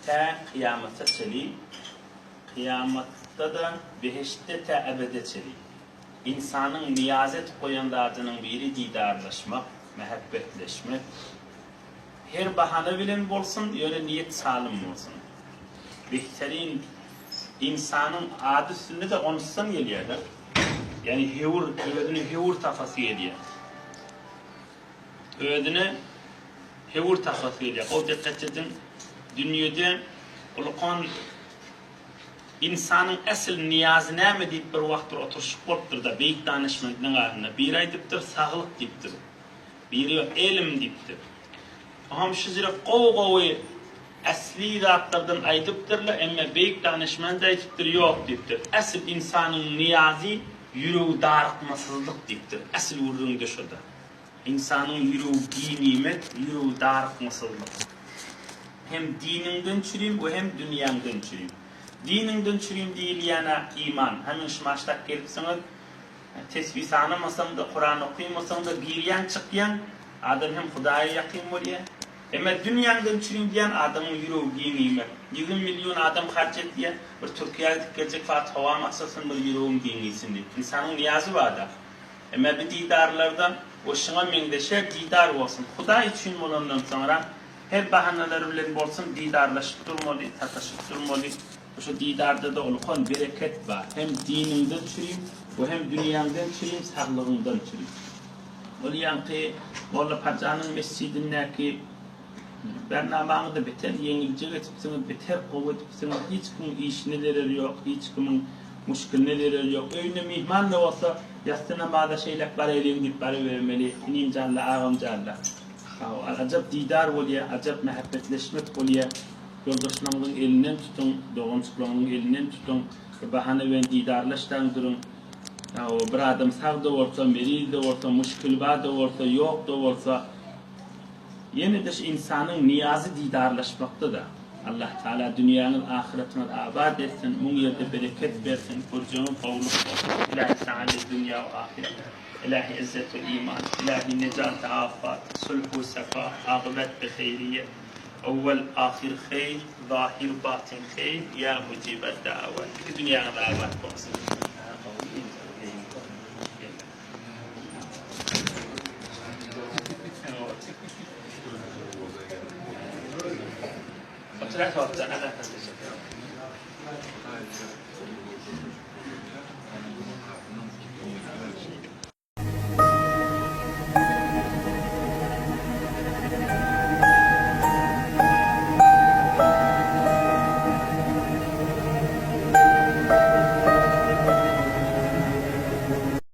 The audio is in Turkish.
ta kıyamata çeli, kıyamatta da behişte ta ebede çeli. İnsanın niyazet koyan dadının biri didarlaşmak, mehabbetleşmek. Her bahane bilen bolsun, öyle niyet salim olsun. Behterin insanın adı sünnet de konuşsan geliyorlar. Yani ödünü hevur tafası geliyor. Ödünü hevur tafası geliyor. O dikkat edin, dünyada ulukan insanın asıl niyazı ne deyip bir vakit oturuşup bolupdur da beyik danışmanının ağrına. Bir ay deyiptir, sağlık deyiptir. Bir ay elim deyiptir. Aham şu zira kovu asli zatlardan aydıptırlar ama beyik danışman da aydıptır yok deyiptir. Asıl insanın niyazı yüreği darıkmasızlık deyiptir. Asıl vurduğun şurada. İnsanın yüreği nimet, yüreği darıkmasızlık. Hem dininden çürüyüm hem dünyandan çürüyüm. Dininden çürüyüm değil yana iman. Hemen şu maçtak gelipsiniz, tesbih sanamasan da, Kur'an okuyamasan da bir yan çıkyan, adam hem Hudaya yakın oluyor. Ama dünyandan çürüyüm diyen adamın yüreği nimet. 20 milyon adam harcet diye bir Türkiye'ye gelecek Fatih Hava maksasın bir yüreğin giyinilsin diye. İnsanın niyazı var da. Ama bir didarlardan o şuna mendeşer didar olsun. Huda için olandan sonra her bahaneler bilen bolsun didarlaşıp durmalı, tataşıp durmalı. Şu didarda da olukan bereket var. Hem dininden çürüyüm, hem dünyandan çürüyüm, sağlığından çürüyüm. O yankı, Molla Pacan'ın mescidindeki bernamağını da beter yengilce getipsiniz, beter kova etipsiniz. Hiç kimin işneleri yok, hiç kimin muşkilneleri yok. Öyle mihman da olsa yastına bağda şeyler var elin deyip bari vermeli. İnim canlı, ağam canlı. Acaba didar oluyor, acaba mehabbetleşmek oluyor. Yoldaşlarının elinden tutun, doğumçuklarının elinden tutun. Bahane ve didarlaştan durun. Bir adam sağ da olsa, meriz de olsa, muşkil var da olsa, yok da olsa. Yine de insanın niyazı didarlaşmakta da. Allah Teala dünyanın ahiretine abad etsin, bu yerde bereket versin, kurcuğun kavlu ilahi saadet dünya ve ahiret, ilahi izzet ve iman, ilahi necat-ı afat, sulh-u sefa, akıbet ve kheyriye, evvel ahir kheyr, zahir batin kheyr, ya mucibet davet. Dünyanın abad olsun. Oturak waktu anak-anak